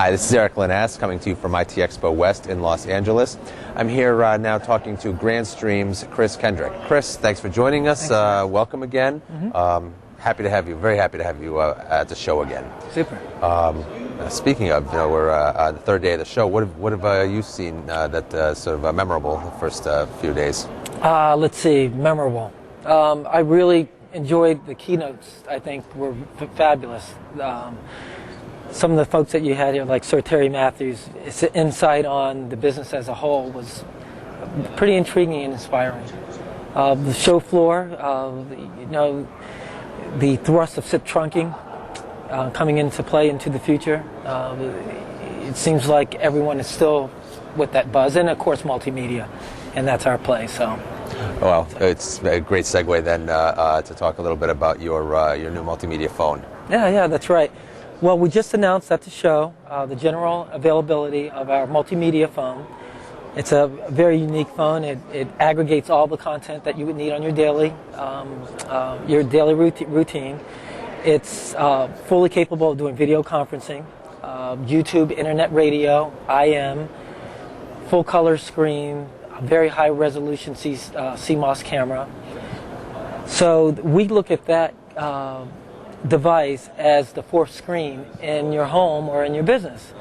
Hi, this is Erik Linask coming to you from IT Expo West in Los Angeles. I'm here now talking to Grandstream's Khris Kendrick. Khris, thanks for joining us. Welcome again. Happy to have you. Very happy to have you at the show again. Super. Speaking of, we're the third day of the show. What have you seen that sort of memorable the first few days? Let's see, memorable. I really enjoyed the keynotes. I think were fabulous. Some of the folks that you had here, like Sir Terry Matthews, his insight on the business as a whole was pretty intriguing and inspiring. The show floor, the thrust of SIP trunking coming into play into the future. It seems like everyone is still with that buzz, and of course multimedia, and that's our play. So. Well, it's a great segue then to talk a little bit about your new multimedia phone. Yeah, that's right. Well, we just announced at the show the general availability of our Multimedia Phone. It's a very unique phone. It aggregates all the content that you would need on your daily routine. It's fully capable of doing video conferencing, YouTube, internet radio, IM, full color screen, a very high resolution CMOS camera. So we look at that device as the fourth screen in your home or in your business.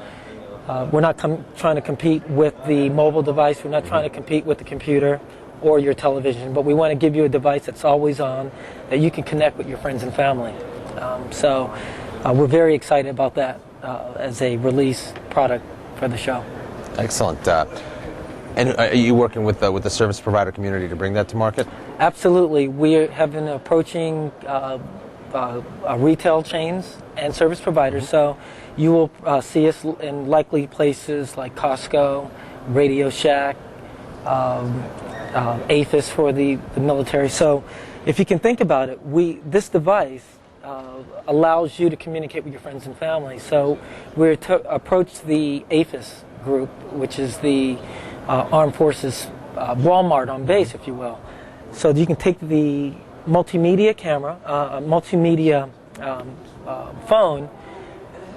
We're not trying to compete with the mobile device. We're not trying to compete with the computer or your television, but we want to give you a device that's always on, that you can connect with your friends and family. So we're very excited about that as a release product for the show. Excellent. And are you working with the service provider community to bring that to market? Absolutely. We have been approaching retail chains and service providers. So you will see us in likely places like Costco, Radio Shack, APHIS for the military. So if you can think about it, this device allows you to communicate with your friends and family. So we're approached the APHIS group, which is the Armed Forces Walmart on base, if you will. So you can take the multimedia camera, multimedia phone,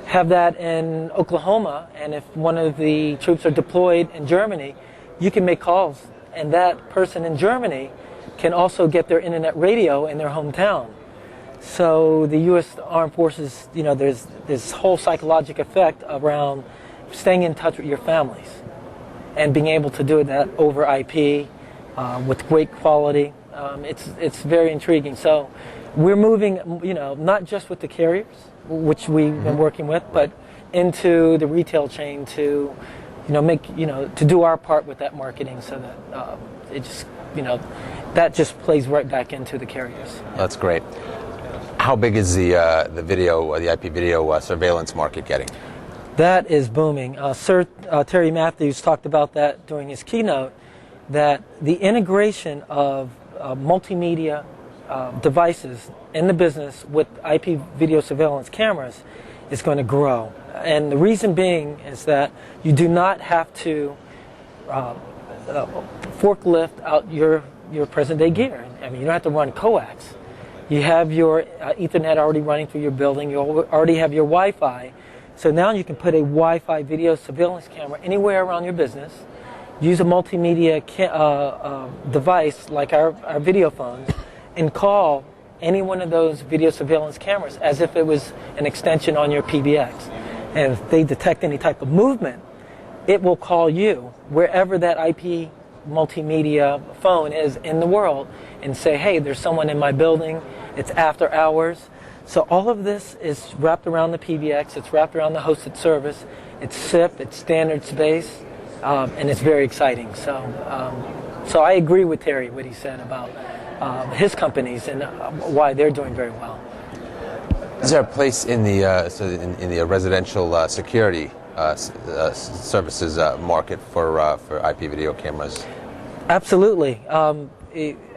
have that in Oklahoma, and if one of the troops are deployed in Germany, you can make calls, and that person in Germany can also get their internet radio in their hometown. So the U.S. Armed Forces, there's this whole psychological effect around staying in touch with your families and being able to do that over IP with great quality. It's very intriguing. So we're moving, not just with the carriers, which we've been working with, but into the retail chain to, to do our part with that marketing, so that that just plays right back into the carriers. That's great. How big is the IP video surveillance market getting? That is booming. Sir Terry Matthews talked about that during his keynote, that the integration of multimedia devices in the business with IP video surveillance cameras is going to grow. And the reason being is that you do not have to forklift out your present-day gear. I mean, you don't have to run coax. You have your Ethernet already running through your building. You already have your Wi-Fi. So now you can put a Wi-Fi video surveillance camera anywhere around your business, use a multimedia device like our video phones, and call any one of those video surveillance cameras as if it was an extension on your PBX. And if they detect any type of movement, it will call you wherever that IP multimedia phone is in the world and say, hey, there's someone in my building, it's after hours. So all of this is wrapped around the PBX, it's wrapped around the hosted service, it's SIP, it's standard space, and it's very exciting. So I agree with Terry, what he said about his companies and why they're doing very well. Is there a place in the residential security services market for IP video cameras? Absolutely.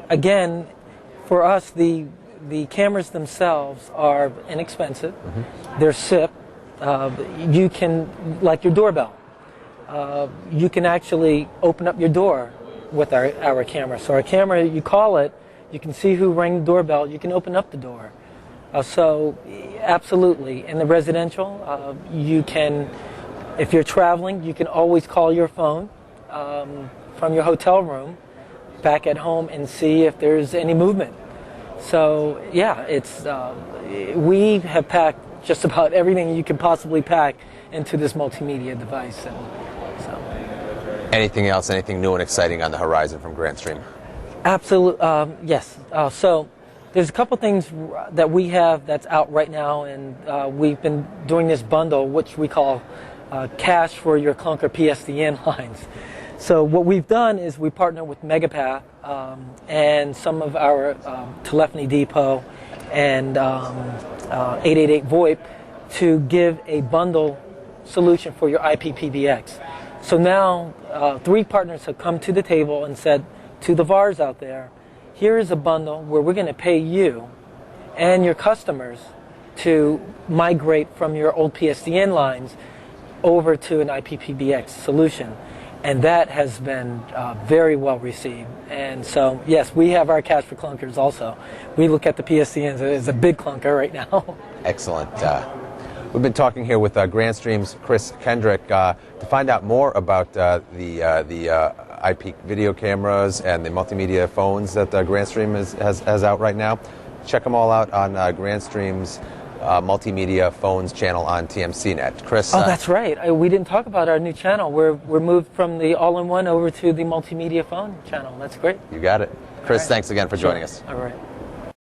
Again, for us, the cameras themselves are inexpensive. They're SIP. You can, like your doorbell, you can actually open up your door with our camera. So our camera, you call it, you can see who rang the doorbell, you can open up the door. So absolutely, in the residential, you can If you're traveling, you can always call your phone from your hotel room back at home and see if there's any movement. So yeah, we have packed just about everything you can possibly pack into this multimedia device. And so. Anything else, anything new and exciting on the horizon from Grandstream? Absolutely, yes. So there's a couple things that we have that's out right now, and we've been doing this bundle, which we call cache for your clunker PSTN lines. So what we've done is we partner with Megapath and some of our telephony depot and 888 VoIP to give a bundle solution for your IPPBX. So now 3 partners have come to the table and said to the VARs out there, here is a bundle where we're going to pay you and your customers to migrate from your old PSTN lines over to an IPPBX solution. And that has been very well received. And so, yes, we have our cache for clunkers also. We look at the PSTNs as a big clunker right now. Excellent. We've been talking here with Grandstream's Khris Kendrick to find out more about the IP video cameras and the multimedia phones that Grandstream has out right now. Check them all out on Grandstream's Multimedia Phones channel on TMCnet. Khris? Oh, that's right. We didn't talk about our new channel. We're moved from the all-in-one over to the Multimedia Phone channel. That's great. You got it. Khris, right. Thanks again for joining us. All right.